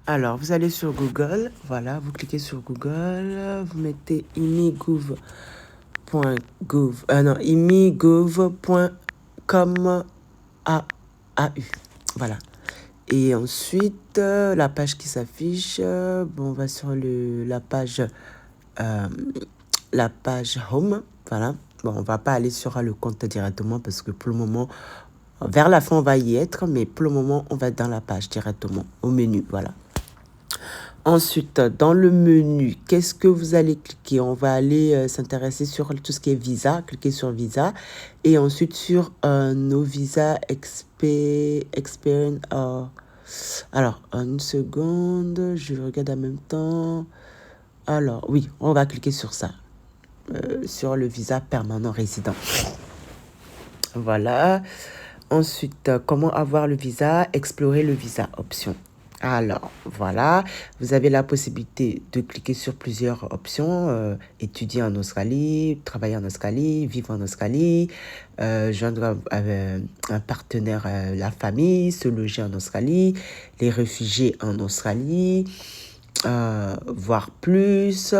Alors, vous allez sur Google, voilà, vous cliquez sur Google, vous mettez imigov.com voilà. Et ensuite, la page qui s'affiche, bon, on va sur la page Home, voilà. Bon, on va pas aller sur le compte directement parce que pour le moment, vers la fin, on va y être, mais pour le moment, on va être dans la page directement, au menu, voilà. Ensuite, dans le menu, qu'est-ce que vous allez cliquer? On va aller s'intéresser sur tout ce qui est visa. Cliquez sur visa. Et ensuite sur nos visas experience. Alors, une seconde, je regarde en même temps. Alors, oui, on va cliquer sur ça. Sur le visa permanent résident. Voilà. Ensuite, comment avoir le visa? Explorer le visa, option. Alors, voilà, vous avez la possibilité de cliquer sur plusieurs options. Étudier en Australie, travailler en Australie, vivre en Australie, joindre un partenaire, la famille, se loger en Australie, les réfugiés en Australie, voir plus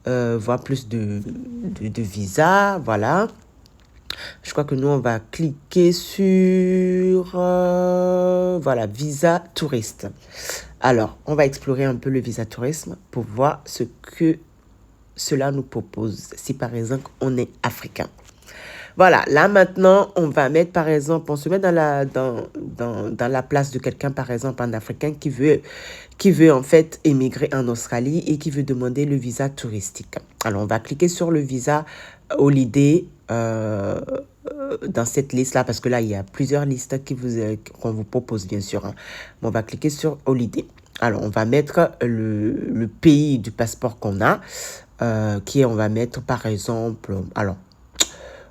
de visas, voilà. Je crois que nous, on va cliquer sur, voilà, visa touriste. Alors, on va explorer un peu le visa tourisme pour voir ce que cela nous propose. Si par exemple, on est africain. Voilà, là maintenant, on va mettre par exemple, on se met dans la place de quelqu'un, par exemple, un Africain qui veut en fait émigrer en Australie et qui veut demander le visa touristique. Alors, on va cliquer sur le visa Holiday dans cette liste-là, parce que là, il y a plusieurs listes qu'on vous propose, bien sûr. Hein. On va cliquer sur Holiday. Alors, on va mettre le pays du passeport qu'on a, on va mettre par exemple, alors,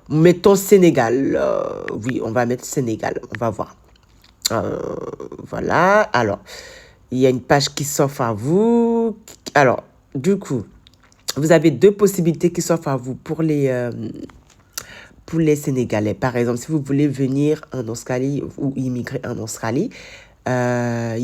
mettons Sénégal. Oui, on va mettre Sénégal. On va voir. Voilà. Alors, il y a une page qui s'offre à vous. Alors, du coup, vous avez deux possibilités qui s'offrent à vous pour les Sénégalais. Par exemple, si vous voulez venir en Australie ou immigrer en Australie, il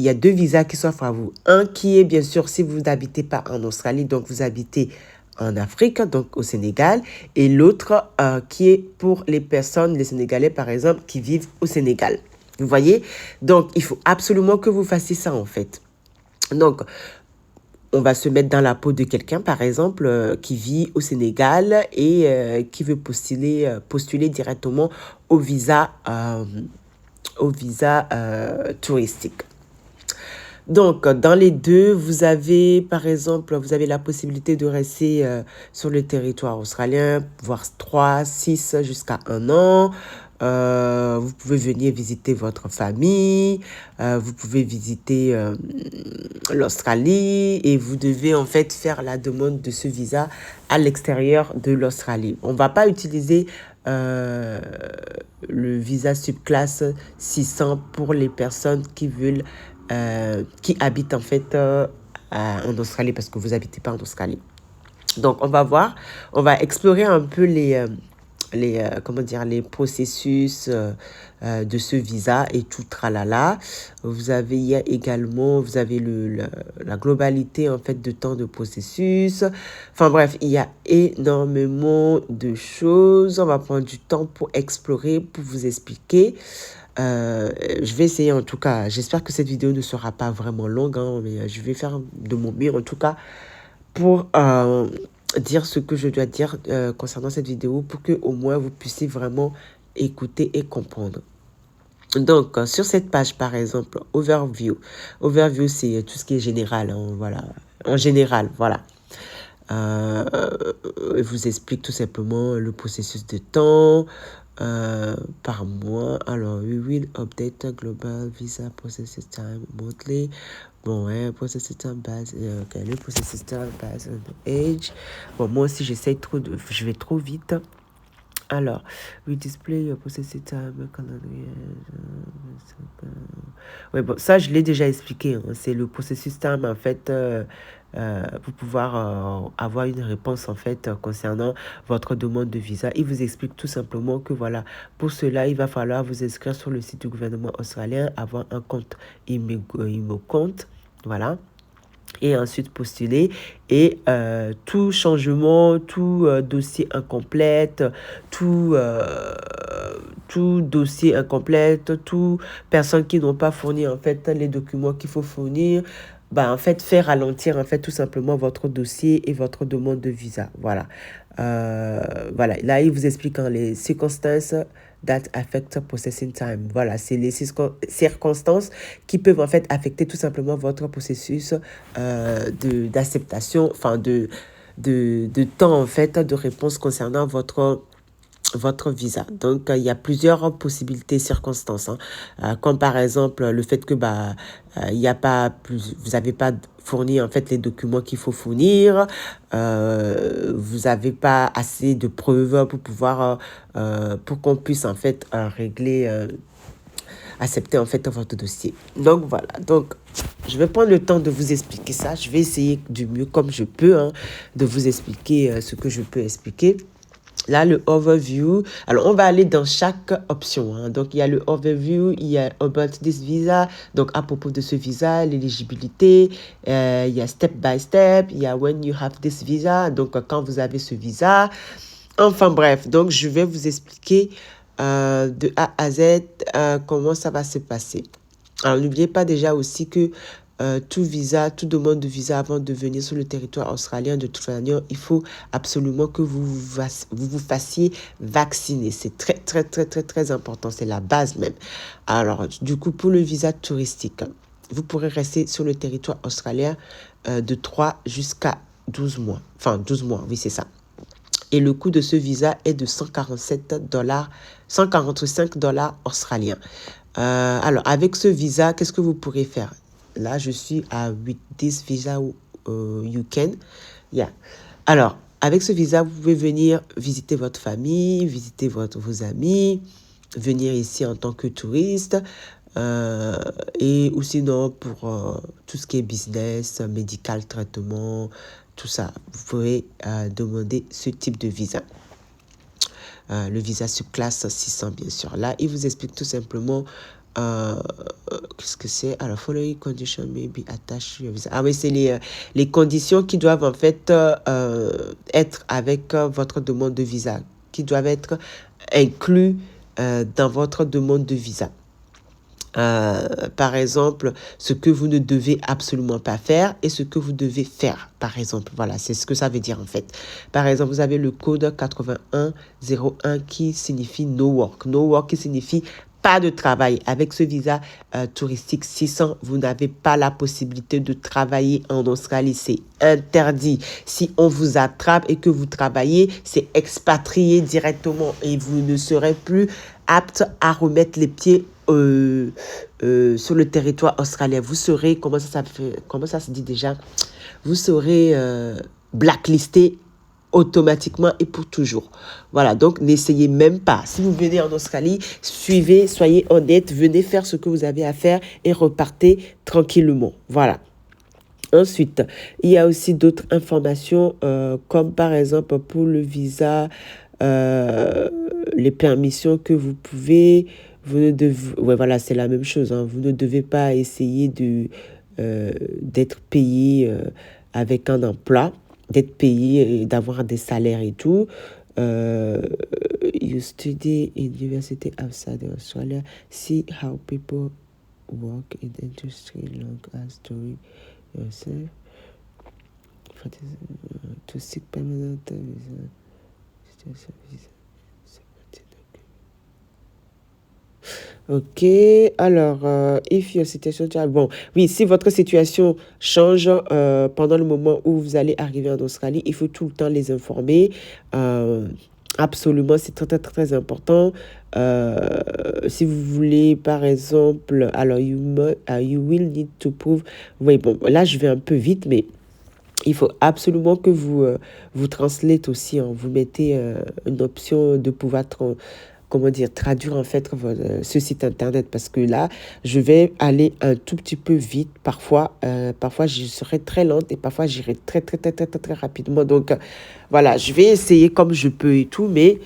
y a deux visas qui s'offrent à vous. Un qui est, bien sûr, si vous n'habitez pas en Australie, donc vous habitez en Afrique, donc au Sénégal, et l'autre qui est pour les personnes, les Sénégalais par exemple, qui vivent au Sénégal. Vous voyez? Donc, il faut absolument que vous fassiez ça en fait. Donc, on va se mettre dans la peau de quelqu'un, par exemple, qui vit au Sénégal et qui veut postuler directement au visa touristique. Donc, dans les deux, vous avez, par exemple, vous avez la possibilité de rester sur le territoire australien, voire 3, 6, jusqu'à 1 an. Vous pouvez venir visiter votre famille, vous pouvez visiter l'Australie et vous devez en fait faire la demande de ce visa à l'extérieur de l'Australie. On ne va pas utiliser le visa subclasse 600 pour les personnes qui veulent qui habitent en fait en Australie parce que vous n'habitez pas en Australie. Donc, on va voir, on va explorer un peu les processus de ce visa et tout tralala. Vous avez la globalité en fait de temps de processus. Enfin bref, il y a énormément de choses. On va prendre du temps pour explorer, pour vous expliquer. Je vais essayer en tout cas, j'espère que cette vidéo ne sera pas vraiment longue, hein, mais je vais faire de mon mieux en tout cas pour dire ce que je dois dire concernant cette vidéo pour que au moins vous puissiez vraiment écouter et comprendre. Donc, sur cette page, par exemple, Overview. Overview, c'est tout ce qui est général, hein, voilà. En général, voilà. Je vous explique tout simplement le processus de temps par mois. Alors, we will update the global visa processing time monthly. Bon, ouais, processing time base, okay, le processing time base on the age. Bon, moi aussi, je vais trop vite. Alors, we display your possessive time calendar. Oui, bon, ça, je l'ai déjà expliqué, hein. C'est le processus time, en fait, pour pouvoir avoir une réponse, en fait, concernant votre demande de visa. Il vous explique tout simplement que, voilà, pour cela, il va falloir vous inscrire sur le site du gouvernement australien, avoir un compte IMO-compte, voilà, et ensuite postuler. Et tout changement, tout dossier incomplète, tout, tout dossier incomplète, tout personnes qui n'ont pas fourni en fait les documents qu'il faut fournir, bah, en fait, faire ralentir en fait tout simplement votre dossier et votre demande de visa. Voilà. Voilà. Là, il vous explique les circonstances that affect processing time. Voilà, c'est les circonstances qui peuvent en fait affecter tout simplement votre processus d'acceptation, enfin de temps en fait de réponse concernant votre visa. Donc, il y a plusieurs possibilités, circonstances, hein. Comme par exemple le fait que il y a pas plus, vous n'avez pas fourni en fait les documents qu'il faut fournir, vous n'avez pas assez de preuves pour pouvoir pour qu'on puisse en fait régler accepter en fait votre dossier. Donc voilà, donc je vais prendre le temps de vous expliquer ça. Je vais essayer du mieux comme je peux, hein, de vous expliquer ce que je peux expliquer. Là, le overview. Alors, on va aller dans chaque option, hein. Donc, il y a le overview, il y a about this visa. Donc, à propos de ce visa, l'éligibilité. Il y a step by step. Il y a when you have this visa. Donc, quand vous avez ce visa. Enfin, bref. Donc, je vais vous expliquer de A à Z comment ça va se passer. Alors, n'oubliez pas déjà aussi que tout visa, toute demande de visa avant de venir sur le territoire australien, de toute manière, il faut absolument que vous fassiez vacciner. C'est très, très, très, très, très important. C'est la base même. Alors, du coup, pour le visa touristique, vous pourrez rester sur le territoire australien de 3 jusqu'à 12 mois. Enfin, 12 mois, oui, c'est ça. Et le coût de ce visa est de 145 $ australiens. Alors, avec ce visa, qu'est-ce que vous pourrez faire? Là, je suis à 8-10 visa you can. Yeah. Alors, avec ce visa, vous pouvez venir visiter votre famille, visiter vos amis, venir ici en tant que touriste, et ou sinon pour tout ce qui est business, médical, traitement, tout ça. Vous pouvez demander ce type de visa. Le visa sur classe 600, bien sûr. Là, il vous explique tout simplement qu'est-ce que c'est. Alors, following condition may be attached to your visa. Ah oui, c'est les conditions qui doivent en fait être avec votre demande de visa, qui doivent être inclus dans votre demande de visa. Par exemple, ce que vous ne devez absolument pas faire et ce que vous devez faire, par exemple. Voilà, c'est ce que ça veut dire en fait. Par exemple, vous avez le code 8101 qui signifie no work. No work qui signifie pas de travail. Avec ce visa touristique 600, vous n'avez pas la possibilité de travailler en Australie. C'est interdit. Si on vous attrape et que vous travaillez, c'est expatrié directement et vous ne serez plus apte à remettre les pieds sur le territoire australien. Vous serez, comment ça se dit déjà? Vous serez blacklisté automatiquement et pour toujours. Voilà, donc n'essayez même pas. Si vous venez en Australie, suivez, soyez honnête, venez faire ce que vous avez à faire et repartez tranquillement. Voilà. Ensuite, il y a aussi d'autres informations comme par exemple pour le visa, les permissions que vous pouvez... Ouais, voilà, c'est la même chose, hein. Vous ne devez pas essayer d'être payé avec un emploi, d'être payé et d'avoir des salaires et tout. You study in university outside Australia. See how people work in the industry long as doing yourself. To seek permanent visa. Ok, alors, if your situation change, bon, oui, si votre situation change pendant le moment où vous allez arriver en Australie, il faut tout le temps les informer. Absolument, c'est très, très, très important. Si vous voulez, par exemple, alors, you will need to prove... Oui, bon, là, je vais un peu vite, mais... Il faut absolument que vous translate aussi, hein. Vous mettez une option de pouvoir comment dire, traduire en fait ce site internet, parce que là, je vais aller un tout petit peu vite. Parfois je serai très lente et parfois j'irai très rapidement. Donc, voilà, je vais essayer comme je peux et tout, mais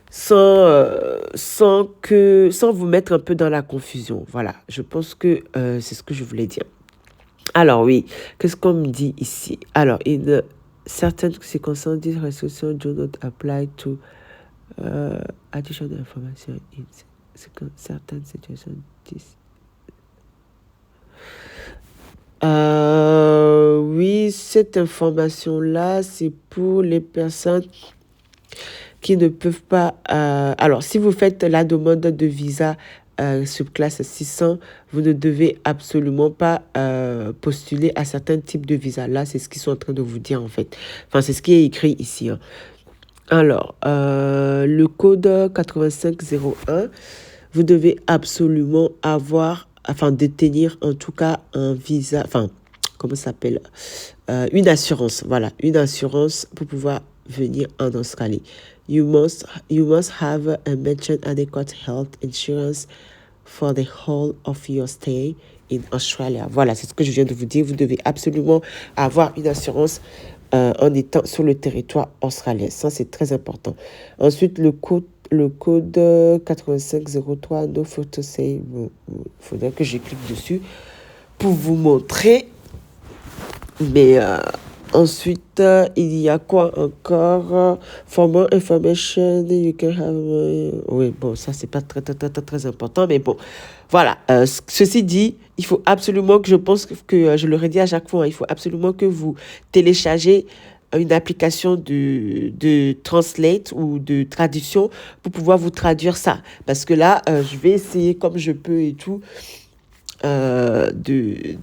sans vous mettre un peu dans la confusion. Voilà, je pense que c'est ce que je voulais dire. Alors oui, qu'est-ce qu'on me dit ici? Alors, in certain circumstances, these restrictions do not apply to additional information in certain situations. Oui, cette information-là, c'est pour les personnes qui ne peuvent pas... alors, si vous faites la demande de visa subclasse 600, vous ne devez absolument pas postuler à certains types de visas. Là, c'est ce qu'ils sont en train de vous dire, en fait. Enfin, c'est ce qui est écrit ici, hein. Alors, le code 8501, vous devez absolument avoir, enfin, détenir en tout cas un visa, enfin, comment ça s'appelle? Une assurance, voilà, une assurance pour pouvoir venir en Australie. You must have a mentioned adequate health insurance for the whole of your stay in Australia. Voilà, c'est ce que je viens de vous dire. Vous devez absolument avoir une assurance en étant sur le territoire australien. Ça, c'est très important. Ensuite, le code 8503, no photo save. Il faudrait que je clique dessus pour vous montrer. Mais ensuite, il y a quoi encore? For more information, you can have... oui, bon, ça, c'est pas très important, mais bon. Voilà, ceci dit, il faut absolument que, je pense que je le redis à chaque fois, hein, il faut absolument que vous téléchargez une application de Translate ou de traduction pour pouvoir vous traduire ça. Parce que là, je vais essayer comme je peux et tout de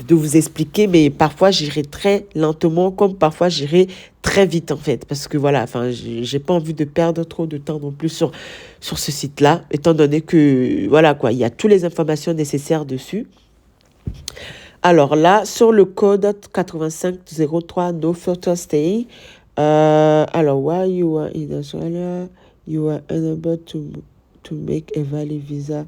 vous expliquer, mais parfois j'irai très lentement, comme parfois j'irai très vite en fait, parce que voilà, enfin, j'ai pas envie de perdre trop de temps non plus sur ce site-là, étant donné que voilà quoi, il y a toutes les informations nécessaires dessus. Alors là, sur le code 8503 No Filter Stay, alors while you are in Australia, you are unable to make a valid visa.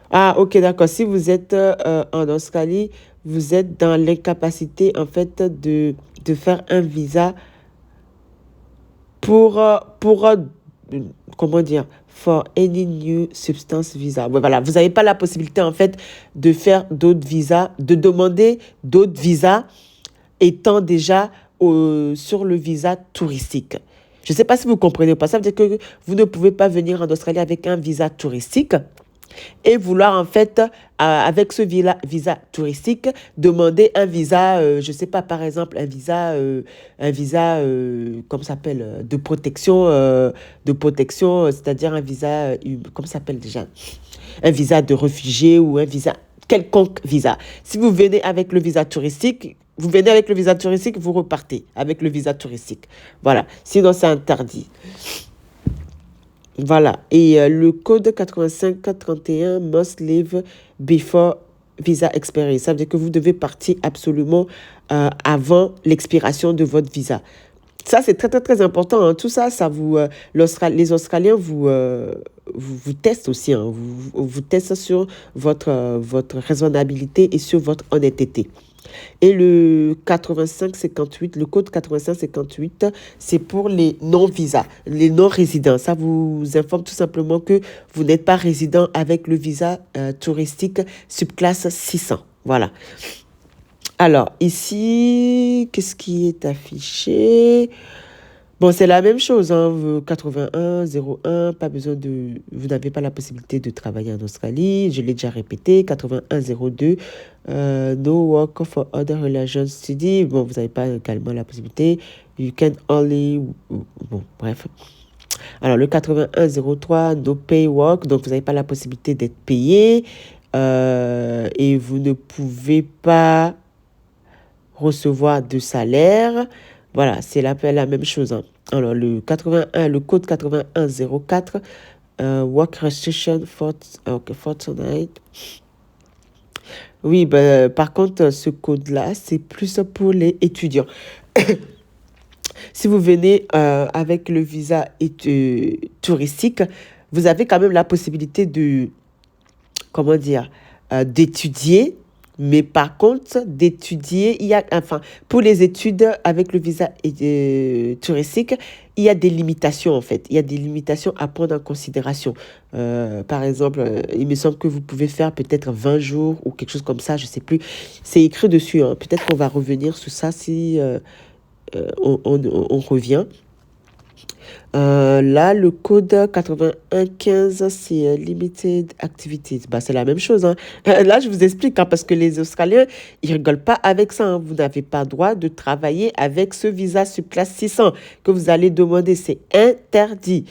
Ah, ok, d'accord. Si vous êtes en Australie, vous êtes dans l'incapacité, en fait, de faire un visa pour comment dire, for any new substance visa. Ouais, voilà, vous n'avez pas la possibilité, en fait, de faire d'autres visas, de demander d'autres visas étant déjà sur le visa touristique. Je ne sais pas si vous comprenez ou pas. Ça veut dire que vous ne pouvez pas venir en Australie avec un visa touristique et vouloir en fait, avec ce visa touristique, demander un visa, je ne sais pas, par exemple, un visa comment ça s'appelle, de protection, c'est-à-dire un visa, comment ça s'appelle déjà? Un visa de réfugié ou un visa, quelconque visa. Si vous venez avec le visa touristique, vous repartez avec le visa touristique. Voilà, sinon c'est interdit. Voilà. Et le code 8531 must leave before visa expiry. Ça veut dire que vous devez partir absolument avant l'expiration de votre visa. Ça, c'est très important, hein. Tout ça, les Australiens vous testent aussi, hein. Vous testent sur votre raisonnabilité et sur votre honnêteté. Et le code 8558, c'est pour les non-visas, les non-résidents. Ça vous informe tout simplement que vous n'êtes pas résident avec le visa touristique subclasse 600. Voilà. Alors, ici, qu'est-ce qui est affiché? Bon, c'est la même chose, hein. 8101, pas besoin vous n'avez pas la possibilité de travailler en Australie. Je l'ai déjà répété. 8102, no work for other religions study. Bon, vous n'avez pas également la possibilité. You can only, bon, bref. Alors, le 8103, no pay work. Donc, vous n'avez pas la possibilité d'être payé. Et vous ne pouvez pas recevoir de salaire. Voilà, c'est la même chose, hein. Alors, le code 8104, work restriction for tonight. Oui, ben, par contre, ce code-là, c'est plus pour les étudiants. Si vous venez avec le visa touristique, vous avez quand même la possibilité de, comment dire, d'étudier. Mais par contre, d'étudier, il y a, enfin, pour les études avec le visa touristique, il y a des limitations en fait. Il y a des limitations à prendre en considération. Par exemple, il me semble que vous pouvez faire peut-être 20 jours ou quelque chose comme ça, je sais plus. C'est écrit dessus, hein. Peut-être qu'on va revenir sur ça si on revient. Là, le code 8115, c'est Limited Activities. Bah, c'est la même chose, hein. Là, je vous explique, hein, parce que les Australiens, ils rigolent pas avec ça, hein. Vous n'avez pas le droit de travailler avec ce visa subclasse 600 que vous allez demander. C'est interdit.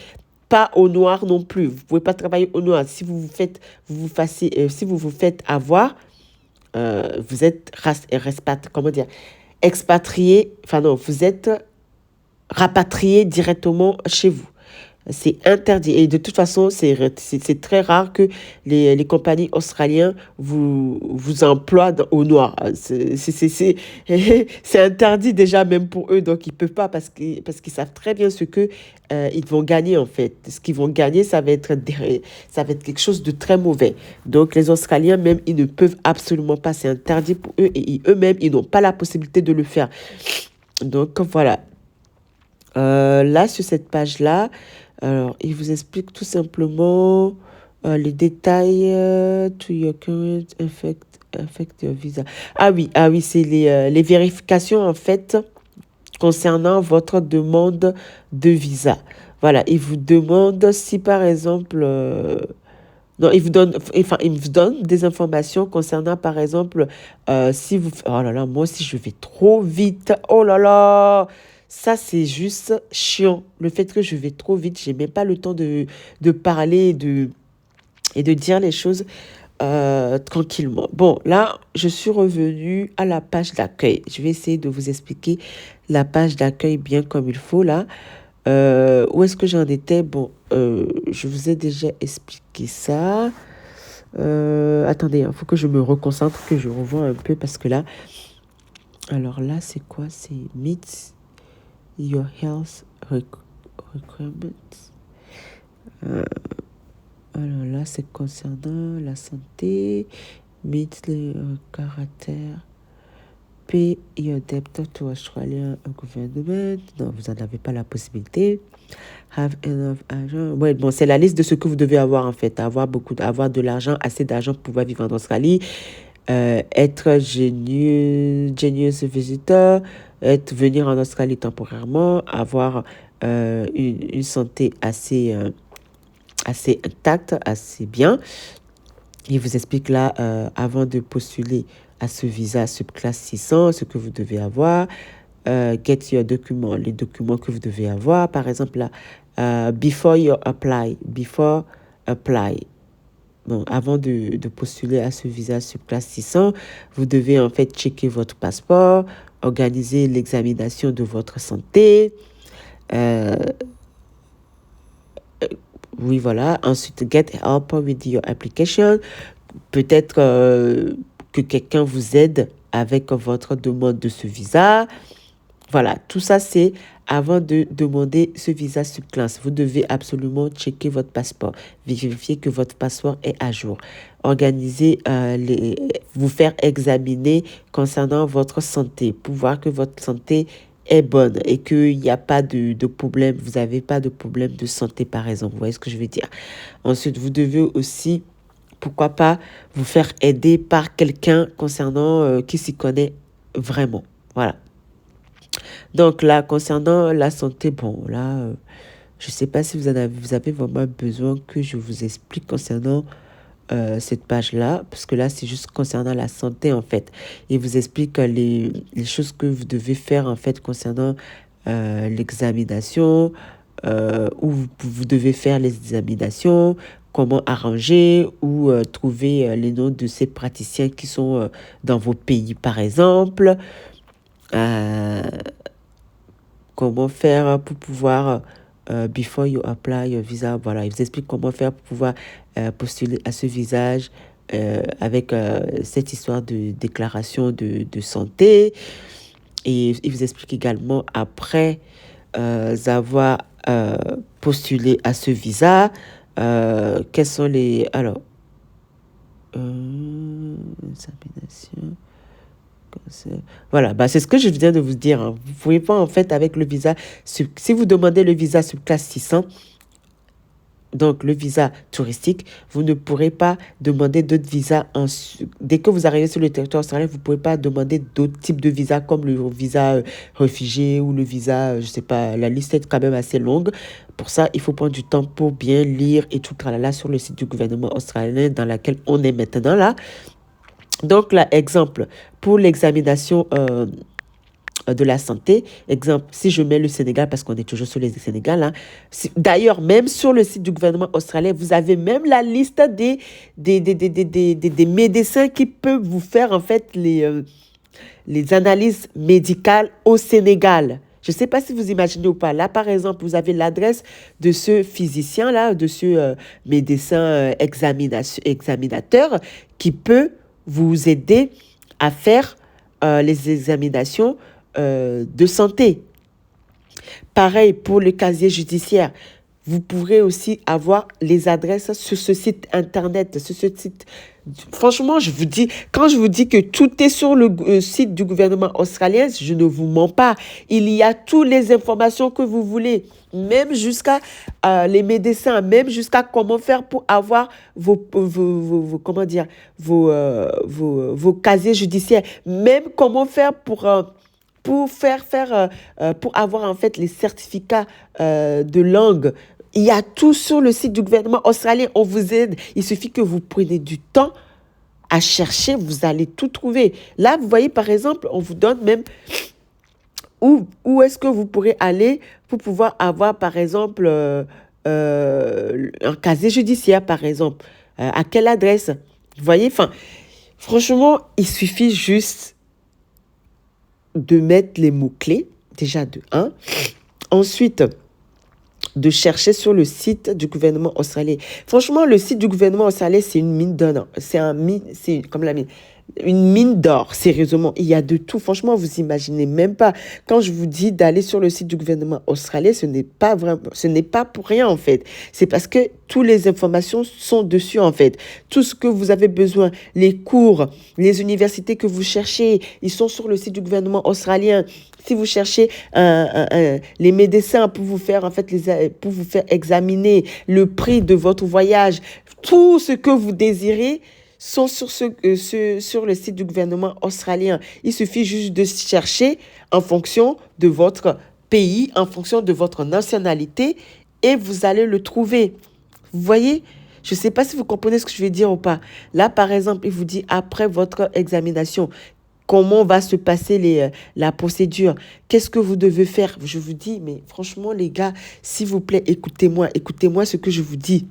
Pas au noir non plus. Vous pouvez pas travailler au noir. Si vous vous faites, si vous vous faites avoir, vous êtes comment dire, expatrié. Enfin non, vous êtes rapatrier directement chez vous. C'est interdit. Et de toute façon, c'est très rare que les compagnies australiennes vous emploient au noir. C'est interdit déjà même pour eux. Donc, ils ne peuvent pas parce qu'ils savent très bien ce que ils vont gagner en fait. Ce qu'ils vont gagner, ça va être quelque chose de très mauvais. Donc, les Australiens même, ils ne peuvent absolument pas. C'est interdit pour eux et eux-mêmes, ils n'ont pas la possibilité de le faire. Donc, voilà. Là, sur cette page-là, alors, il vous explique tout simplement les détails to your current affect your visa. Ah oui, c'est les vérifications en fait concernant votre demande de visa. Voilà, il vous demande si par exemple, non, il vous donne des informations concernant par exemple si vous, oh là là, moi aussi je vais trop vite, oh là là. Ça, c'est juste chiant. Le fait que je vais trop vite, j'ai même pas le temps de parler et de dire les choses tranquillement. Bon, là, je suis revenue à la page d'accueil. Je vais essayer de vous expliquer la page d'accueil bien comme il faut, là. Où est-ce que j'en étais? Bon, je vous ai déjà expliqué ça. Attendez, il faut que je me reconcentre, que je revoie un peu parce que là... Alors là, c'est quoi? C'est Meet Your Health Requirements. Alors là, c'est concernant la santé, meet le caractère, pay your debt to Australian government. Non, vous n'en avez pas la possibilité. Have enough argent. Ouais, bon, c'est la liste de ce que vous devez avoir en fait. Avoir de l'argent, assez d'argent pour pouvoir vivre en Australie. Être genius visitor, venir en Australie temporairement, avoir une santé assez intacte, assez bien. Il vous explique là, avant de postuler à ce visa subclasse 600, ce que vous devez avoir. Get your documents, les documents que vous devez avoir. Par exemple, là, before apply. Bon, avant de postuler à ce visa subclasse 600, vous devez en fait checker votre passeport, organiser l'examination de votre santé. Oui, voilà. Ensuite, get help with your application. Peut-être que quelqu'un vous aide avec votre demande de ce visa. Voilà, tout ça, c'est avant de demander ce visa subclasse. Vous devez absolument checker votre passeport, vérifier que votre passeport est à jour, organiser, vous faire examiner concernant votre santé pour voir que votre santé est bonne et qu'il n'y a pas de problème, vous n'avez pas de problème de santé par exemple. Vous voyez ce que je veux dire? Ensuite, vous devez aussi, pourquoi pas, vous faire aider par quelqu'un concernant qui s'y connaît vraiment. Voilà. Donc là, concernant la santé, bon, là, je ne sais pas si vous avez vraiment besoin que je vous explique concernant cette page-là, parce que là, c'est juste concernant la santé, en fait. Il vous explique les choses que vous devez faire, en fait, concernant l'examination, où vous devez faire les examinations, comment arranger ou trouver les noms de ces praticiens qui sont dans vos pays, par exemple. Euh, Comment faire pour pouvoir, before you apply your visa, voilà, il vous explique comment faire pour pouvoir postuler à ce visa, avec cette histoire de déclaration de santé. Et il vous explique également, après avoir postulé à ce visa, quels sont les... Alors, examination... Voilà, c'est ce que je viens de vous dire. Hein. Vous ne pouvez pas, en fait, avec le visa, si vous demandez le visa sur classe 600, donc le visa touristique, vous ne pourrez pas demander d'autres visas. Dès que vous arrivez sur le territoire australien, vous ne pouvez pas demander d'autres types de visas comme le visa réfugié ou le visa, je ne sais pas, la liste est quand même assez longue. Pour ça, il faut prendre du temps pour bien lire et tout tralala sur le site du gouvernement australien dans lequel on est maintenant là. Donc là, exemple, pour l'examination de la santé, exemple, si je mets le Sénégal, parce qu'on est toujours sur le Sénégal, hein, d'ailleurs, même sur le site du gouvernement australien, vous avez même la liste des médecins qui peuvent vous faire, en fait, les analyses médicales au Sénégal. Je ne sais pas si vous imaginez ou pas. Là, par exemple, vous avez l'adresse de ce physicien-là, de ce médecin examinateur qui peut vous aider à faire les examinations de santé. Pareil pour le casier judiciaire. Vous pourrez aussi avoir les adresses sur ce site internet, sur ce site. Franchement, je vous dis, quand je vous dis que tout est sur le site du gouvernement australien, je ne vous mens pas. Il y a toutes les informations que vous voulez, même jusqu'à les médecins, même jusqu'à comment faire pour avoir vos casiers judiciaires, même comment faire pour avoir en fait les certificats de langue. Il y a tout sur le site du gouvernement australien. On vous aide. Il suffit que vous preniez du temps à chercher. Vous allez tout trouver. Là, vous voyez, par exemple, on vous donne même où est-ce que vous pourrez aller pour pouvoir avoir, par exemple, un casier judiciaire, par exemple. À quelle adresse? Vous voyez, franchement, il suffit juste de mettre les mots-clés, déjà de 1. Ensuite, de chercher sur le site du gouvernement australien. Franchement, le site du gouvernement australien, c'est une mine d'or. C'est comme la mine. Une mine d'or, sérieusement. Il y a de tout. Franchement, vous imaginez même pas. Quand je vous dis d'aller sur le site du gouvernement australien, ce n'est pas pour rien, en fait. C'est parce que toutes les informations sont dessus, en fait. Tout ce que vous avez besoin, les cours, les universités que vous cherchez, ils sont sur le site du gouvernement australien. Si vous cherchez les médecins pour vous faire, en fait, pour vous faire examiner le prix de votre voyage, tout ce que vous désirez sont sur le site du gouvernement australien. Il suffit juste de chercher en fonction de votre pays, en fonction de votre nationalité, et vous allez le trouver. Vous voyez? Je ne sais pas si vous comprenez ce que je veux dire ou pas. Là, par exemple, il vous dit après votre examination, comment va se passer la procédure? Qu'est-ce que vous devez faire? Je vous dis, mais franchement, les gars, s'il vous plaît, écoutez-moi ce que je vous dis.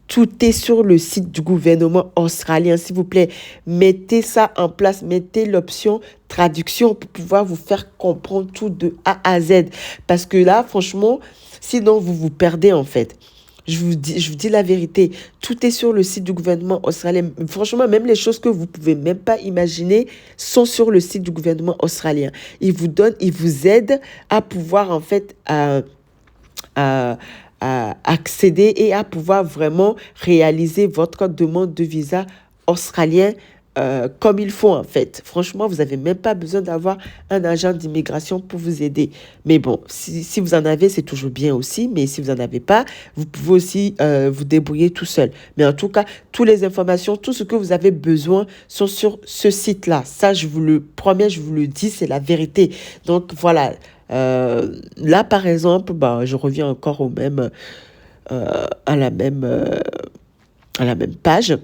Tout est sur le site du gouvernement australien. S'il vous plaît, mettez ça en place. Mettez l'option traduction pour pouvoir vous faire comprendre tout de A à Z. Parce que là, franchement, sinon, vous vous perdez en fait. Je vous dis la vérité. Tout est sur le site du gouvernement australien. Franchement, même les choses que vous pouvez même pas imaginer sont sur le site du gouvernement australien. Il vous aide à pouvoir en fait à accéder et à pouvoir vraiment réaliser votre demande de visa australien comme il faut en fait. Franchement, vous n'avez même pas besoin d'avoir un agent d'immigration pour vous aider. Mais bon, si vous en avez, c'est toujours bien aussi. Mais si vous n'en avez pas, vous pouvez aussi vous débrouiller tout seul. Mais en tout cas, toutes les informations, tout ce que vous avez besoin sont sur ce site-là. Ça, je vous le promets, je vous le dis, c'est la vérité. Donc voilà. Là, par exemple, je reviens encore à la même page.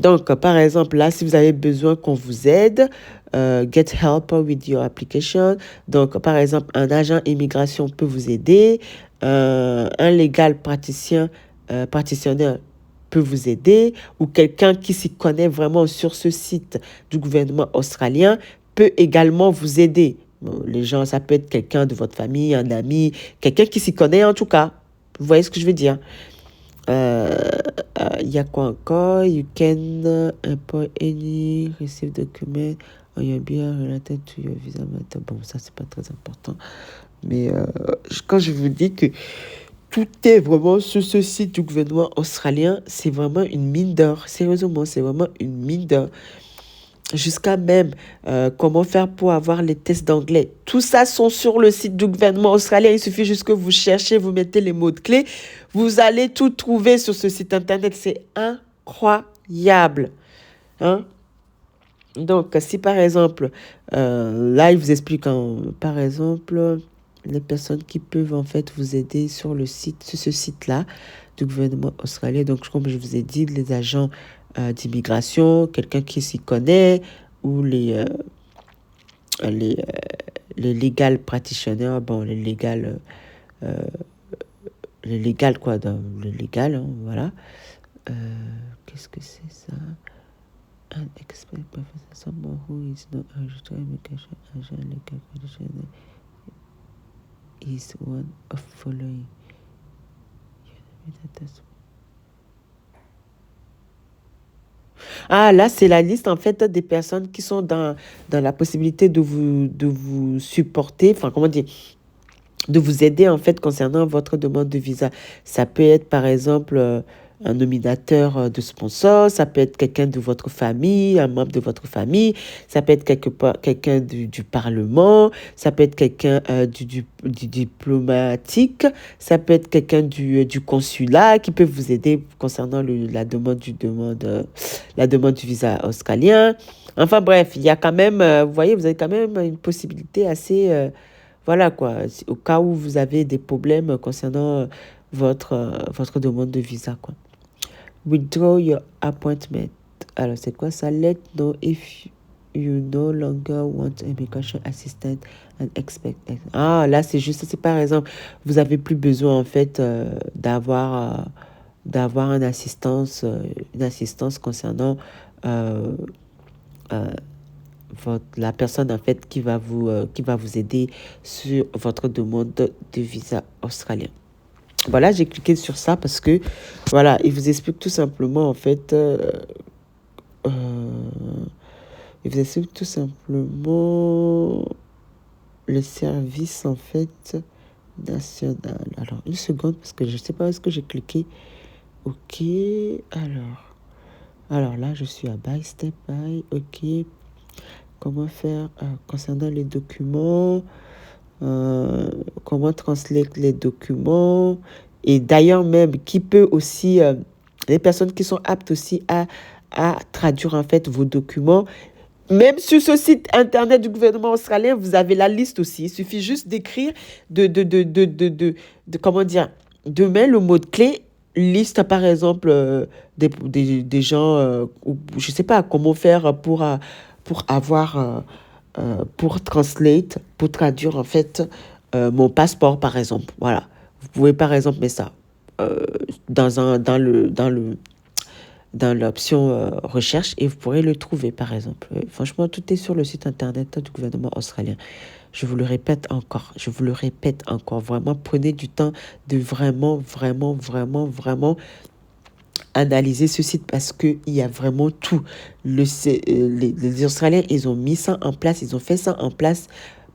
Donc, par exemple, là, si vous avez besoin qu'on vous aide, get help with your application. Donc, par exemple, un agent immigration peut vous aider. Un légal practitioner peut vous aider. Ou quelqu'un qui s'y connaît vraiment sur ce site du gouvernement australien peut également vous aider. Bon, les gens, ça peut être quelqu'un de votre famille, un ami, quelqu'un qui s'y connaît en tout cas. Vous voyez ce que je veux dire? Il Il y a quoi encore? You can import any receive document on your behalf related to your visa matter. Bon, ça, c'est pas très important. Mais quand je vous dis que tout est vraiment sur ce site du gouvernement australien, c'est vraiment une mine d'or. Sérieusement, c'est vraiment une mine d'or. Jusqu'à même comment faire pour avoir les tests d'anglais. Tout ça sont sur le site du gouvernement australien. Il suffit juste que vous cherchez, vous mettez les mots de clé. Vous allez tout trouver sur ce site internet. C'est incroyable. Hein? Donc, si par exemple, là, il vous explique, par exemple, les personnes qui peuvent en fait vous aider sur le site, sur ce site-là du gouvernement australien. Donc, comme je vous ai dit, les agents d'immigration, quelqu'un qui s'y connaît, ou les, legal practitioners, bon, les légal quoi, dans le légal, hein, voilà. Qu'est-ce que c'est ça? An expert professor, someone who is not registered immigration agent, legal practitioner is one of following. Ah, là, c'est la liste, en fait, des personnes qui sont dans la possibilité de vous supporter, enfin, comment dire, de vous aider, en fait, concernant votre demande de visa. Ça peut être, par exemple, un nominateur de sponsor, ça peut être quelqu'un de votre famille, un membre de votre famille, ça peut être quelqu'un du Parlement, ça peut être quelqu'un du diplomatique, ça peut être quelqu'un du consulat qui peut vous aider concernant la demande du visa australien. Enfin bref, il y a quand même, vous voyez, vous avez quand même une possibilité assez, voilà quoi, au cas où vous avez des problèmes concernant votre demande de visa quoi. Withdraw your appointment. Alors, c'est quoi ça? Let know if you no longer want immigration assistant and expect. Ah, là, c'est juste, c'est par exemple, vous avez plus besoin, en fait, d'avoir une assistance concernant la personne, en fait, qui va vous aider sur votre demande de visa australien. Voilà, j'ai cliqué sur ça parce que, voilà, il vous explique tout simplement, en fait, il vous explique tout simplement le service, en fait, national. Alors, une seconde, parce que je ne sais pas où est-ce que j'ai cliqué. Ok, alors là, je suis à Buy Step By, ok. Comment faire concernant les documents, comment translate les documents, et d'ailleurs même qui peut aussi, les personnes qui sont aptes aussi à traduire en fait vos documents. Même sur ce site internet du gouvernement australien, vous avez la liste aussi. Il suffit juste d'écrire, comment dire, de mettre le mot de clé, liste par exemple des gens, ou je sais pas comment faire pour avoir, pour translate, pour traduire en fait mon passeport par exemple. Voilà. Vous pouvez par exemple mettre ça dans l'option recherche et vous pourrez le trouver par exemple. Franchement, tout est sur le site internet du gouvernement australien. Je vous le répète encore, vraiment prenez du temps de vraiment analyser ce site parce qu'il y a vraiment tout. Les Australiens, ils ont mis ça en place, ils ont fait ça en place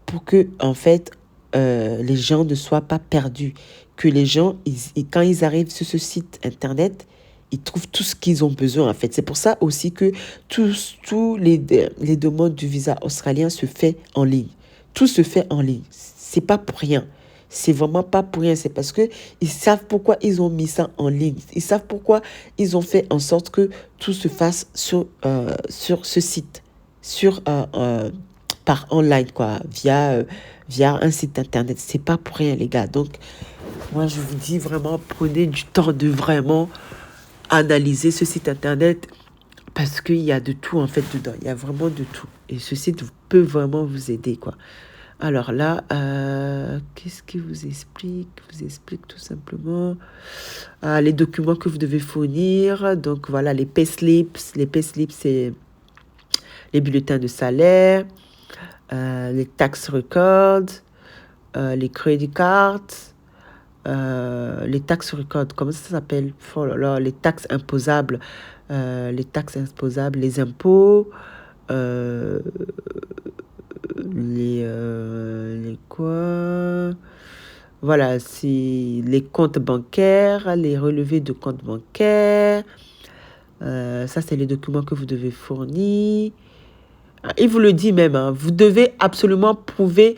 pour que, en fait, les gens ne soient pas perdus. Que les gens, quand ils arrivent sur ce site internet, ils trouvent tout ce qu'ils ont besoin, en fait. C'est pour ça aussi que tous les demandes du visa australien se fait en ligne. Tout se fait en ligne. C'est pas pour rien. C'est vraiment pas pour rien. C'est parce que ils savent pourquoi ils ont mis ça en ligne. Ils savent pourquoi ils ont fait en sorte que tout se fasse sur ce site, par online, quoi, via un site internet. C'est pas pour rien, les gars. Donc, moi, je vous dis vraiment, prenez du temps de vraiment analyser ce site internet parce qu'il y a de tout, en fait, dedans. Il y a vraiment de tout. Et ce site peut vraiment vous aider, quoi. Alors là, qu'est-ce qu'il vous explique? Vous explique tout simplement les documents que vous devez fournir. Donc voilà, les payslips. Les payslips, c'est les bulletins de salaire, les tax records, les credit cards, les taxes record, comment ça s'appelle? Oh là là, les taxes imposables, les impôts, euh, les quoi? Voilà, c'est les comptes bancaires, les relevés de comptes bancaires. Ça, c'est les documents que vous devez fournir. Il vous le dit même, hein, vous devez absolument prouver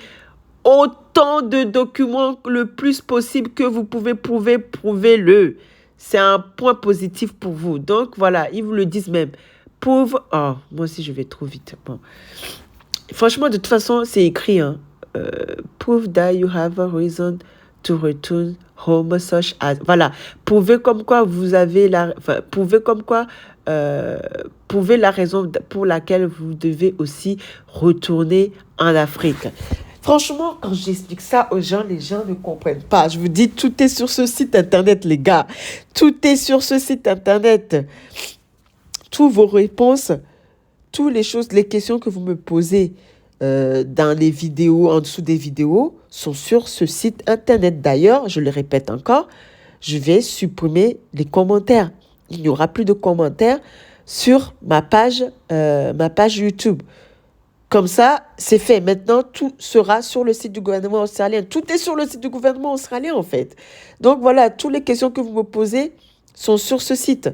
autant de documents le plus possible que vous pouvez prouver, prouvez-le. C'est un point positif pour vous. Donc voilà, ils vous le disent même. Prouve. Oh, moi aussi je vais trop vite. Bon. Franchement, de toute façon, c'est écrit. Hein. Prove that you have a reason to return home such as. Voilà. Prouvez comme quoi vous avez la. Enfin, prouvez comme quoi. Prouvez la raison pour laquelle vous devez aussi retourner en Afrique. Franchement, quand j'explique ça aux gens, les gens ne comprennent pas. Je vous dis, tout est sur ce site internet, les gars. Tout est sur ce site internet. Toutes vos réponses, toutes les choses, les questions que vous me posez dans les vidéos, en dessous des vidéos, sont sur ce site internet. D'ailleurs, je le répète encore, je vais supprimer les commentaires. Il n'y aura plus de commentaires sur ma page YouTube. Comme ça, c'est fait. Maintenant, tout sera sur le site du gouvernement australien. Tout est sur le site du gouvernement australien, en fait. Donc, voilà, toutes les questions que vous me posez sont sur ce site.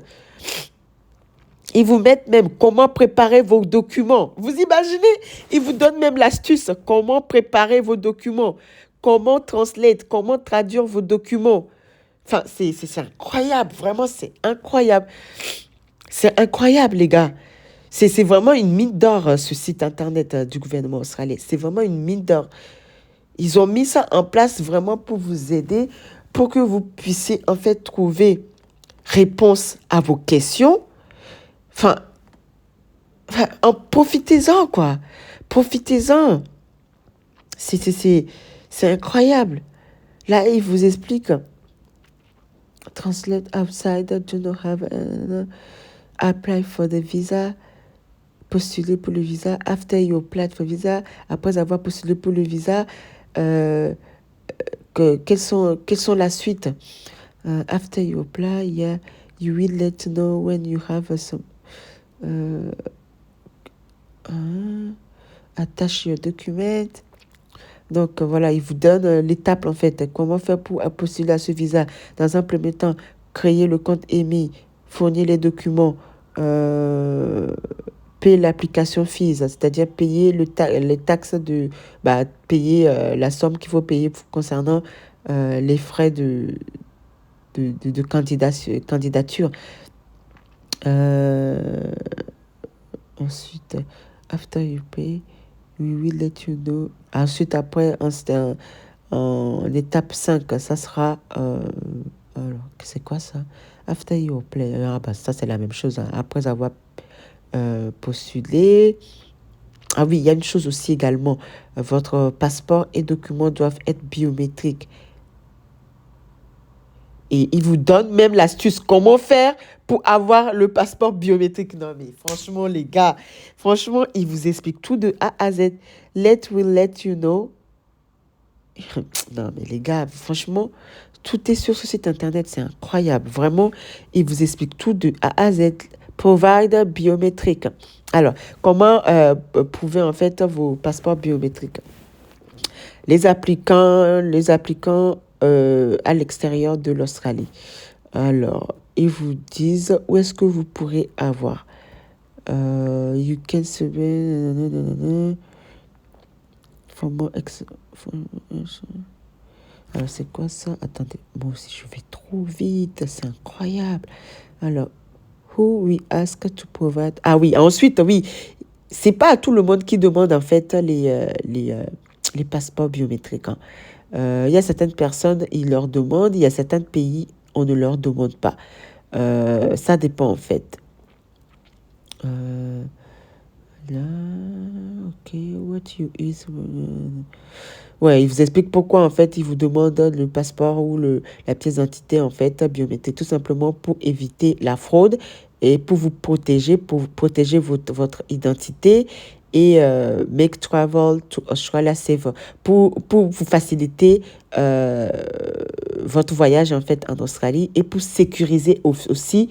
Ils vous mettent même comment préparer vos documents. Vous imaginez? Ils vous donnent même l'astuce. Comment préparer vos documents. Comment translate. Comment traduire vos documents. Enfin, c'est incroyable. Vraiment, c'est incroyable. C'est incroyable, les gars. C'est vraiment une mine d'or, ce site internet du gouvernement australien. C'est vraiment une mine d'or. Ils ont mis ça en place vraiment pour vous aider, pour que vous puissiez en fait trouver réponse à vos questions. Enfin profitez-en, quoi. Profitez-en. C'est incroyable. Là, il vous explique. Translate outside, do not have apply for the visa. Postuler pour le visa. After you apply for visa, après avoir postulé pour le visa, quelles sont la suite? After you apply, yeah, you will let know when you have some. Attach your document. Donc voilà, il vous donne l'étape en fait. Comment faire pour postuler à ce visa? Dans un premier temps, créer le compte EMI, fournir les documents, payer l'application fees, c'est-à-dire payer les taxes payer la somme qu'il faut payer concernant les frais de candidature. Ensuite, after you pay, we will let you know. Ensuite, après, en étape 5, ça sera... alors, c'est quoi ça? After you play. Ça, c'est la même chose. Hein. Après avoir postulé... Ah oui, il y a une chose aussi également. Votre passeport et documents doivent être biométriques. Et il vous donne même l'astuce. Comment faire pour avoir le passeport biométrique? Non, mais franchement, les gars, franchement, il vous explique tout de A à Z. Will let you know. Non, mais les gars, franchement, tout est sur ce site internet. C'est incroyable. Vraiment, il vous explique tout de A à Z. Provider biométrique. Alors, comment prouver en fait vos passeports biométriques? Les applicants à l'extérieur de l'Australie. Alors, ils vous disent où est-ce que vous pourrez avoir. You can submit. Alors, c'est quoi ça? Attendez, moi aussi, je vais trop vite. C'est incroyable. Alors, who we ask to provide. Ah oui, ensuite, oui. C'est pas à tout le monde qui demande, en fait, les passeports biométriques. Hein. Il y a certaines personnes, ils leur demandent. Il y a certains pays, on ne leur demande pas. Ça dépend, en fait. Là, ok, what you is... Ouais, il vous explique pourquoi, en fait, il vous demande le passeport ou la pièce d'identité, en fait, biométrique, tout simplement pour éviter la fraude et pour vous protéger, votre identité et make travel to Australia safer, pour vous faciliter votre voyage en fait en Australie et pour sécuriser aussi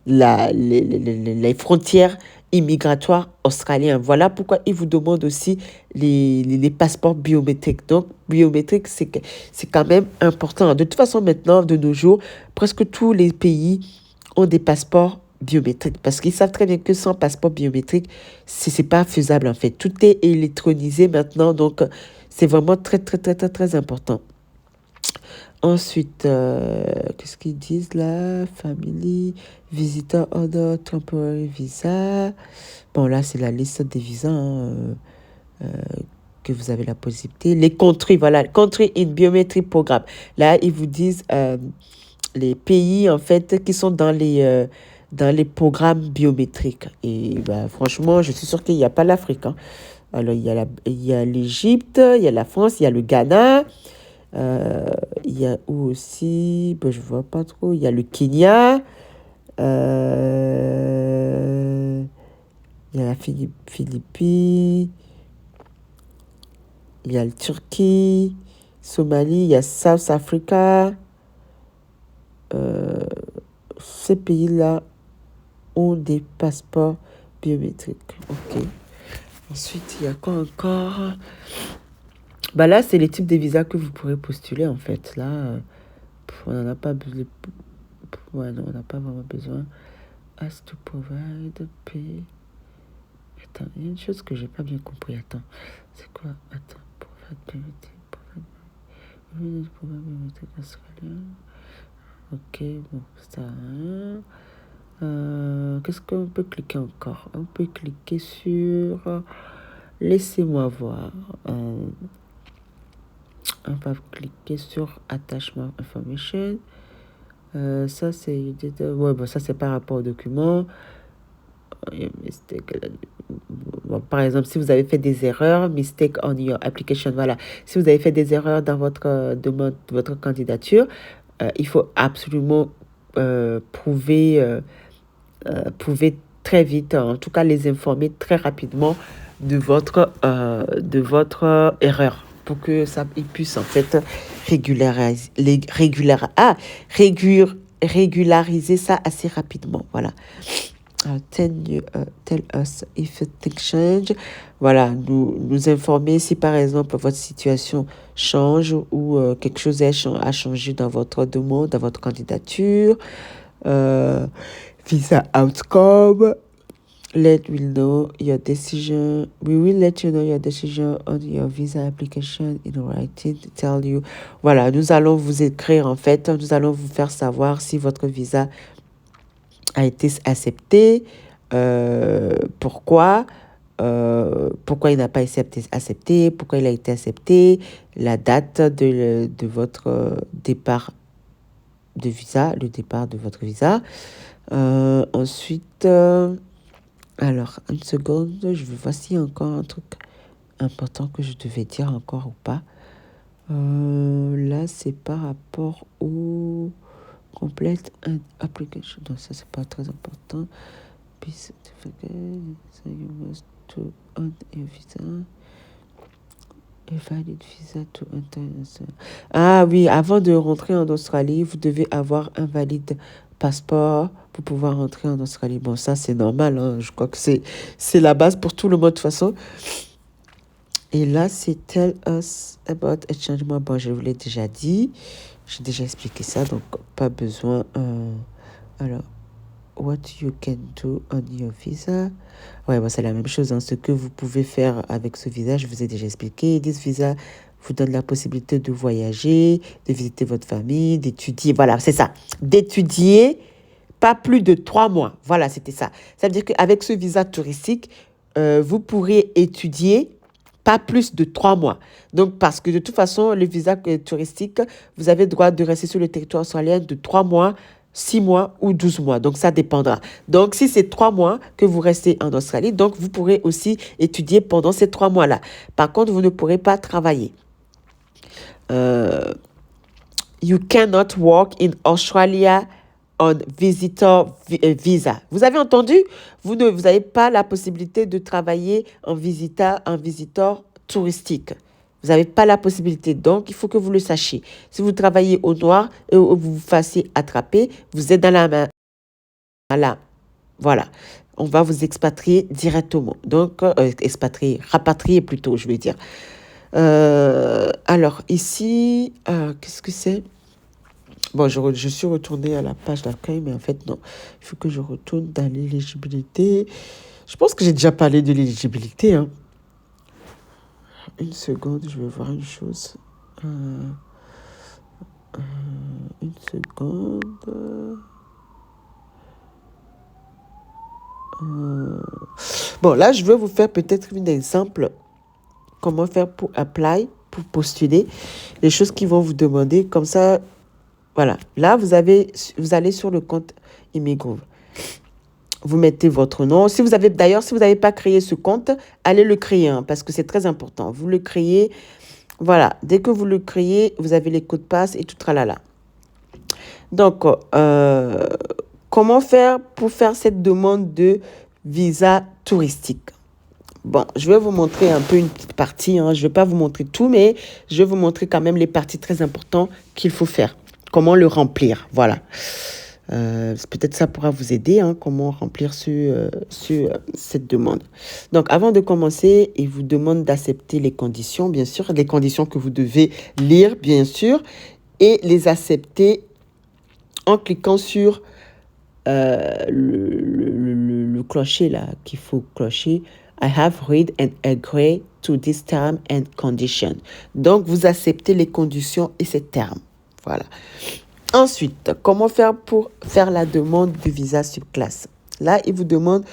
les frontières immigratoires australiennes. Voilà pourquoi ils vous demandent aussi les passeports biométriques. Donc, biométrique, c'est quand même important. De toute façon, maintenant, de nos jours, presque tous les pays ont des passeports biométriques parce qu'ils savent très bien que sans passeport biométrique, c'est pas faisable en fait. Tout est électronisé maintenant, donc c'est vraiment très, très, très, très, très important. Ensuite, qu'est-ce qu'ils disent là? Family, visitor order, temporary visa. Bon, là, c'est la liste des visas que vous avez la possibilité. Les countries, voilà, country in biometric programme. Là, ils vous disent les pays, en fait, qui sont dans les programmes biométriques. Et bah, franchement, je suis sûre qu'il n'y a pas l'Afrique. Hein. Alors, il y a l'Égypte, il y a la France, il y a le Ghana. Il y a où aussi, ben, je vois pas trop, il y a le Kenya, il y a la Philippines, il y a le Turquie, Somalie, il y a South Africa. Ces pays-là ont des passeports biométriques. Ok. Ensuite, il y a quoi encore? Bah là, c'est les types de visas que vous pourrez postuler en fait. Là, on n'en a pas besoin. Ouais, non, on n'a pas vraiment besoin. As to provide, pay. Attends, il y a une chose que j'ai pas bien compris. Attends, c'est quoi? Attends, provide biométrique, provide biométrique australien. Ok, bon, ça. Qu'est-ce qu'on peut cliquer encore? On peut cliquer sur. Laissez-moi voir. On va cliquer sur Attachment Information. Ça, c'est... Ouais, bon, ça, c'est par rapport au document. Bon, par exemple, si vous avez fait des erreurs, mistake on your application, voilà. Si vous avez fait des erreurs dans votre demande, votre candidature, il faut absolument prouver très vite, en tout cas les informer très rapidement de votre erreur pour que ça ils puissent en fait régulariser ça assez rapidement. Voilà. Tell us if things change. Voilà, nous informer si par exemple votre situation change ou quelque chose a changé dans votre demande, dans votre candidature. Visa outcome. We will let you know your decision on your visa application in writing to tell you. Voilà, nous allons vous écrire en fait, nous allons vous faire savoir si votre visa a été accepté, pourquoi il n'a pas été accepté, pourquoi il a été accepté, la date de votre départ de visa, le départ de votre visa. Ensuite, alors, une seconde, voici encore un truc important que je devais dire encore ou pas. Là, c'est par rapport au complete application. Non, ça, c'est pas très important. Puis, you must to on a visa. A valid visa to enter. Ah oui, avant de rentrer en Australie, vous devez avoir un valide passeport pour pouvoir rentrer en Australie. Bon, ça, c'est normal. Hein. Je crois que c'est la base pour tout le monde de toute façon. Et là, c'est Tell us about a changement. Bon, je vous l'ai déjà dit. J'ai déjà expliqué ça, donc pas besoin. Alors, what you can do on your visa. Ouais, bon, c'est la même chose. Hein. Ce que vous pouvez faire avec ce visa, je vous ai déjà expliqué. This visa vous donne la possibilité de voyager, de visiter votre famille, d'étudier. Voilà, c'est ça. D'étudier pas plus de 3 mois. Voilà, c'était ça. Ça veut dire qu'avec ce visa touristique, vous pourrez étudier pas plus de 3 mois. Donc, parce que de toute façon, le visa touristique, vous avez le droit de rester sur le territoire australien de 3 mois, 6 mois ou 12 mois. Donc, ça dépendra. Donc, si c'est 3 mois que vous restez en Australie, donc vous pourrez aussi étudier pendant ces 3 mois-là. Par contre, vous ne pourrez pas travailler. You cannot work in Australia on visitor visa. Vous avez entendu? Vous n'avez pas la possibilité de travailler en visiteur touristique. Vous n'avez pas la possibilité. Donc, il faut que vous le sachiez. Si vous travaillez au noir et vous vous fassiez attraper, vous êtes dans la main. Voilà. On va vous expatrier directement. Donc, expatrier, rapatrier plutôt, je vais dire. Alors, ici, qu'est-ce que c'est? Bon, je suis retournée à la page d'accueil, mais en fait, non. Il faut que je retourne dans l'éligibilité. Je pense que j'ai déjà parlé de l'éligibilité. Hein. Une seconde, je vais voir une chose. Une seconde. Bon, là, je vais vous faire peut-être un exemple. Comment faire pour apply, pour postuler. Les choses qu'ils vont vous demander. Comme ça, voilà. Là, vous allez sur le compte Immigrove. Vous mettez votre nom. Si vous n'avez pas créé ce compte, allez le créer, hein, parce que c'est très important. Vous le créez, voilà. Dès que vous le créez, vous avez les codes passe et tout tralala. Donc, comment faire pour faire cette demande de visa touristique? Bon, je vais vous montrer un peu une petite partie. Hein. Je ne vais pas vous montrer tout, mais je vais vous montrer quand même les parties très importantes qu'il faut faire. Comment le remplir, voilà. Peut-être ça pourra vous aider, hein, comment remplir cette demande. Donc, avant de commencer, il vous demande d'accepter les conditions, bien sûr, les conditions que vous devez lire, bien sûr, et les accepter en cliquant sur le clocher là qu'il faut clocher. I have read and agree to this term and condition. Donc, vous acceptez les conditions et ces termes. Voilà. Ensuite, comment faire pour faire la demande du visa subclasse? Là, il vous demande,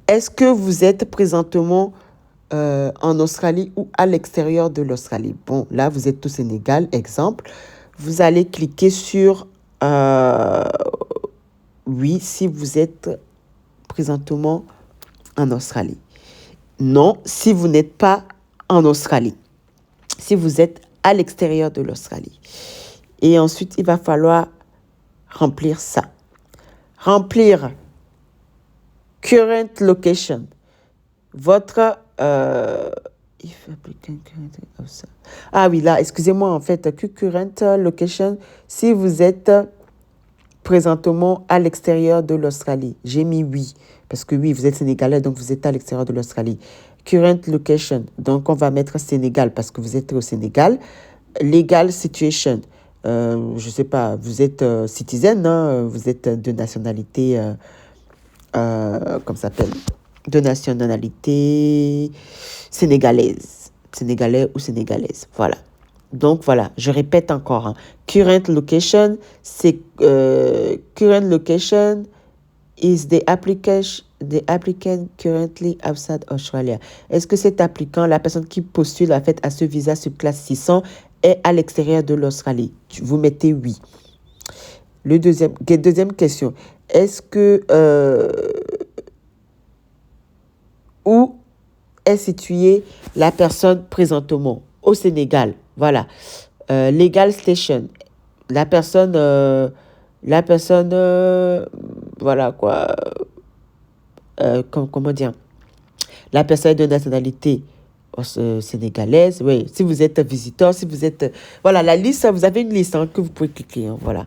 est-ce que vous êtes présentement en Australie ou à l'extérieur de l'Australie? Bon, là, vous êtes au Sénégal, exemple. Vous allez cliquer sur oui, si vous êtes présentement en Australie. Non, si vous n'êtes pas en Australie. Si vous êtes à l'extérieur de l'Australie. Et ensuite, il va falloir remplir ça. Remplir current location. Votre... ah oui, là, excusez-moi, en fait, current location, si vous êtes présentement à l'extérieur de l'Australie. J'ai mis oui, parce que oui, vous êtes sénégalais, donc vous êtes à l'extérieur de l'Australie. Current location, donc on va mettre Sénégal, parce que vous êtes au Sénégal. Legal situation, je ne sais pas, vous êtes citizen, hein, vous êtes de nationalité, comment ça s'appelle, de nationalité sénégalaise, sénégalais ou sénégalaise, voilà. Donc voilà, je répète encore, hein. Current location, c'est current location is the applicant currently outside Australia. Est-ce que cet applicant, la personne qui postule en fait à ce visa subclasse 600 est à l'extérieur de l'Australie? Vous mettez oui. Deuxième question. Est-ce que où est située la personne présentement? Au Sénégal. Voilà. Legal station. La personne, voilà quoi. Comment dire? La personne de nationalité sénégalaise. Oui. Si vous êtes visiteur, si vous êtes... Voilà, la liste, vous avez une liste, hein, que vous pouvez cliquer. Hein, voilà.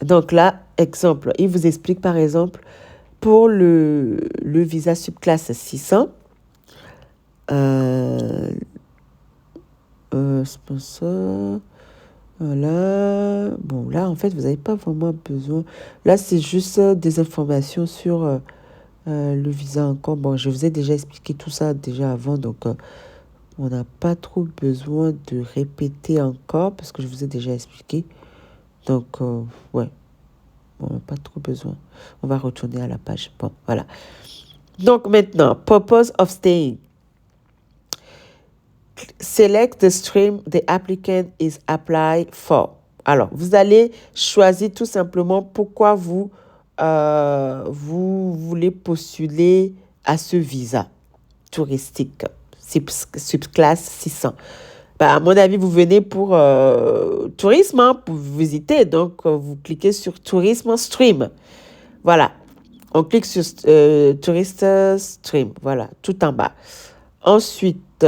Donc là, exemple, il vous explique par exemple, pour le visa subclasse 600, sponsor, voilà. Bon, là, en fait, vous n'avez pas vraiment besoin. Là, c'est juste des informations sur le visa encore. Bon, je vous ai déjà expliqué tout ça déjà avant, donc on n'a pas trop besoin de répéter encore parce que je vous ai déjà expliqué. Donc, ouais, on n'a pas trop besoin. On va retourner à la page. Bon, voilà. Donc, maintenant, purpose of staying. Select the stream the applicant is applied for. Alors, vous allez choisir tout simplement pourquoi vous voulez postuler à ce visa touristique, subclasse 600. Bah, à mon avis, vous venez pour tourisme, hein, pour visiter. Donc, vous cliquez sur tourisme stream. Voilà. On clique sur tourist stream. Voilà, tout en bas. Ensuite,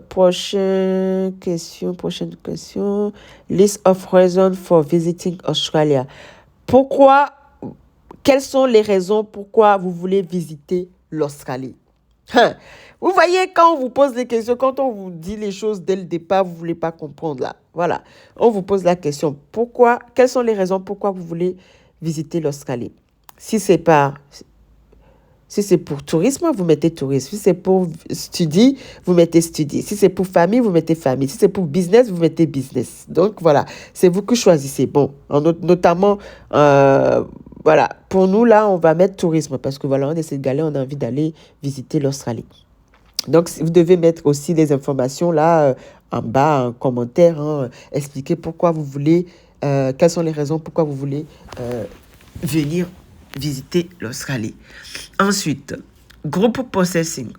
prochaine question. List of reasons for visiting Australia. Quelles sont les raisons pourquoi vous voulez visiter l'Australie? Vous voyez, quand on vous pose des questions, quand on vous dit les choses dès le départ, vous ne voulez pas comprendre là. Voilà, on vous pose la question. Quelles sont les raisons pourquoi vous voulez visiter l'Australie? Si c'est pour tourisme, vous mettez tourisme. Si c'est pour study, vous mettez study. Si c'est pour famille, vous mettez famille. Si c'est pour business, vous mettez business. Donc voilà, c'est vous qui choisissez. Bon, notamment, voilà, pour nous là, on va mettre tourisme parce que voilà, on est Sénégalais, on a envie d'aller visiter l'Australie. Donc, vous devez mettre aussi les informations là en bas, en commentaire, hein, expliquer pourquoi vous voulez, quelles sont les raisons pourquoi vous voulez venir visiter l'Australie. Ensuite, group processing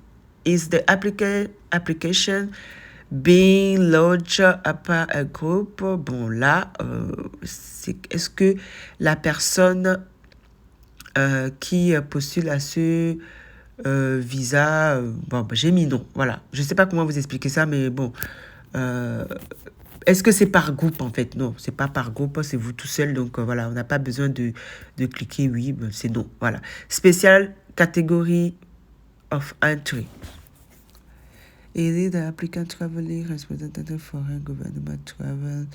is the application being launched par un groupe. Bon, là, est-ce que la personne qui postule à ce visa, bon, j'ai mis non, voilà. Je ne sais pas comment vous expliquer ça, mais bon. Est-ce que c'est par groupe en fait? Non, c'est pas par groupe, c'est vous tout seul. Donc voilà, on n'a pas besoin de cliquer oui, ben, c'est non. Voilà. Spécial catégorie of entry. Is it the applicant traveling representative foreign government travel?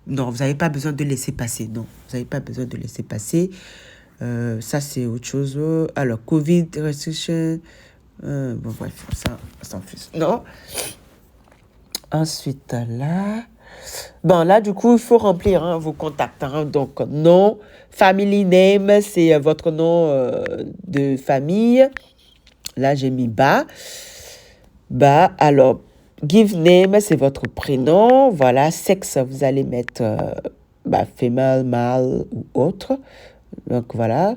Non, vous n'avez pas besoin de laisser passer. Non, vous n'avez pas besoin de laisser passer. Ça, c'est autre chose. Alors, Covid restriction. Bon, bref, ça s'en fiche. Non. Ensuite, là. Bon, là, du coup, il faut remplir vos contacts. Hein. Donc, nom, family name, c'est votre nom de famille. Là, j'ai mis bas. Bas, alors, give name, c'est votre prénom. Voilà, sexe, vous allez mettre female, mâle ou autre. Donc, voilà.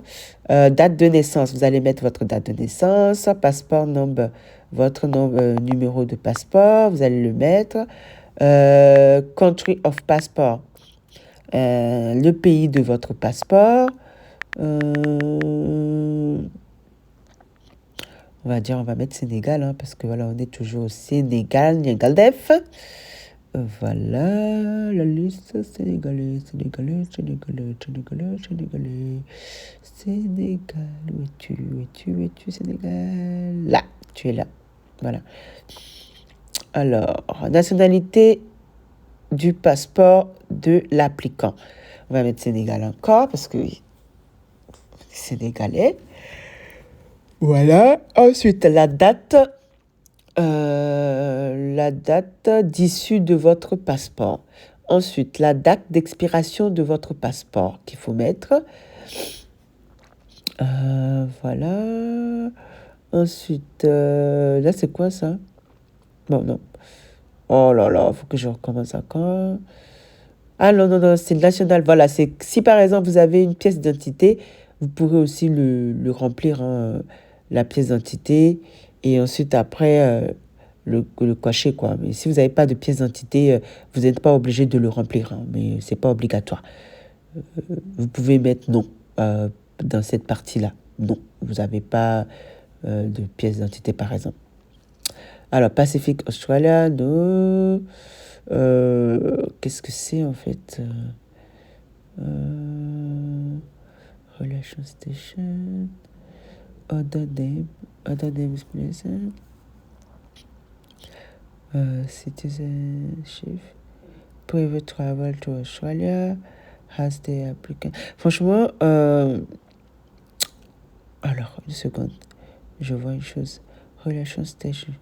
Date de naissance, vous allez mettre votre date de naissance. Passeport number, votre numéro de passeport, vous allez le mettre. Country of passport, le pays de votre passeport. On va mettre Sénégal, hein, parce que voilà, on est toujours au Sénégal, Niagaldef. Voilà, la liste sénégalais. Sénégal. Où es-tu, Sénégal? Là, tu es là. Voilà. Alors, nationalité du passeport de l'applicant. On va mettre Sénégal encore, parce que Sénégalais. Voilà. Ensuite, la date d'issue de votre passeport. Ensuite, la date d'expiration de votre passeport qu'il faut mettre. Voilà. Ensuite, là, c'est quoi ça? Bon, non. Oh là là, il faut que je recommence encore. Ah non, c'est national. Voilà, si par exemple vous avez une pièce d'identité, vous pourrez aussi le remplir, hein, la pièce d'identité, et ensuite après le cocher, quoi. Mais si vous n'avez pas de pièce d'identité, vous n'êtes pas obligé de le remplir, hein, mais c'est pas obligatoire. Vous pouvez mettre non dans cette partie-là. Non, vous n'avez pas de pièce d'identité, par exemple. Alors, Pacific Australia, non. Qu'est-ce que c'est en fait? Relation Station. Other names present. Citizenship. Private travel to Australia. Has the applicant. Franchement, alors, une seconde. Je vois une chose. Relation Station.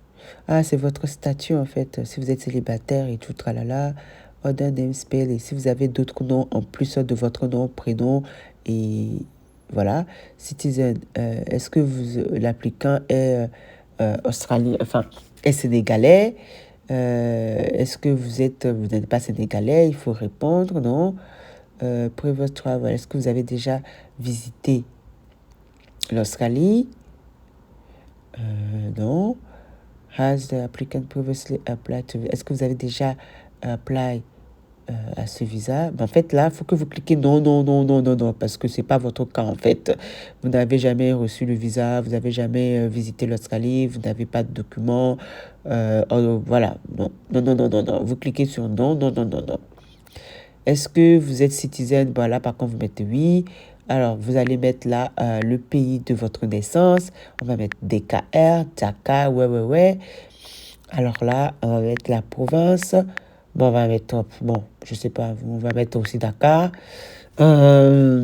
Ah, c'est votre statut en fait. Si vous êtes célibataire et tout, tralala. Other name spell. Et si vous avez d'autres noms en plus de votre nom, prénom et voilà. Citizen. Est-ce que l'applicant est australien, enfin, est sénégalais? Est-ce que vous n'êtes pas sénégalais? Il faut répondre, non. Private travel. Est-ce que vous avez déjà visité l'Australie? Non. Has the applicant previously applied to... Est-ce que vous avez déjà apply à ce visa. Mais en fait, là, il faut que vous cliquez non, non, non, non, non, non, parce que c'est pas votre cas, en fait. Vous n'avez jamais reçu le visa, vous n'avez jamais visité l'Australie, vous n'avez pas de documents. Voilà, non, non, non, non, non, non. Vous cliquez sur non, non, non, non, non. Est-ce que vous êtes citizen? Voilà, par contre, vous mettez oui. Alors, vous allez mettre là le pays de votre naissance. On va mettre DKR, Dakar, ouais, ouais, ouais. Alors là, on va mettre la province. Bon, on va mettre, bon, je sais pas, on va mettre aussi Dakar. Là,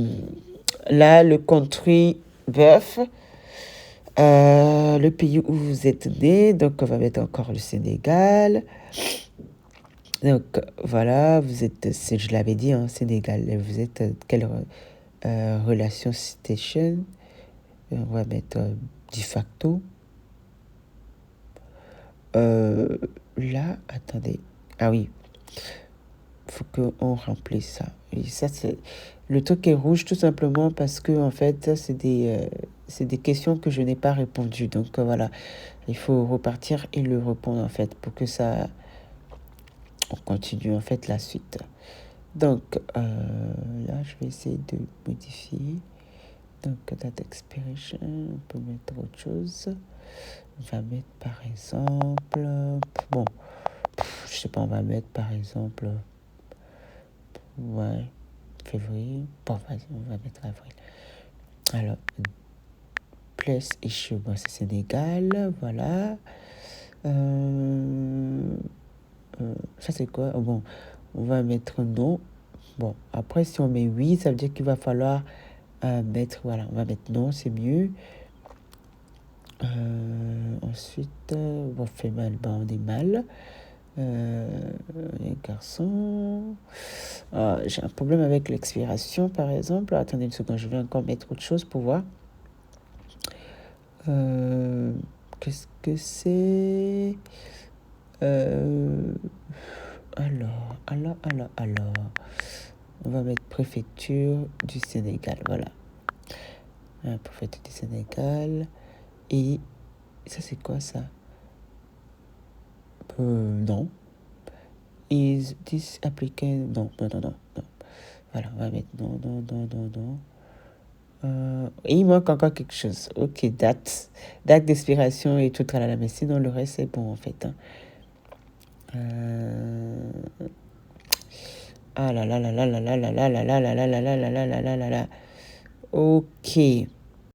le country birth, le pays où vous êtes né. Donc, on va mettre encore le Sénégal. Donc, voilà, vous êtes, je l'avais dit, hein, Sénégal. Vous êtes quelle relation station? On va mettre de facto. Là, attendez. Ah oui, faut qu'on remplisse ça. Et ça, c'est le truc est rouge tout simplement parce que en fait, ça, c'est des questions que je n'ai pas répondu. Donc voilà, il faut repartir et le répondre en fait pour que ça on continue en fait la suite. Donc là, je vais essayer de modifier. Donc date expiration, on peut mettre autre chose. On va mettre par exemple, bon, je sais pas, on va mettre par exemple, ouais, février. Bon, vas-y, on va mettre avril. Alors, place issue, bon, c'est Sénégal, voilà. Ça, c'est quoi? Oh, bon, on va mettre non. Bon, après, si on met oui, ça veut dire qu'il va falloir mettre, voilà, on va mettre non, c'est mieux. Ensuite, on fait mal, ben, on est mal. Les garçons. J'ai un problème avec l'expiration, par exemple. Attendez une seconde, je vais encore mettre autre chose pour voir. Qu'est-ce que c'est? Alors. On va mettre préfecture du Sénégal, voilà. Préfecture du Sénégal. Et ça, c'est quoi ça? Non. Is this applicant? Non. Voilà, on va mettre non. Et il manque encore quelque chose. Ok, date d'expiration et tout, tralala, mais sinon le reste c'est bon en fait. Hein. Ah là là là là là là là là là là là là là là là là là là. Ok.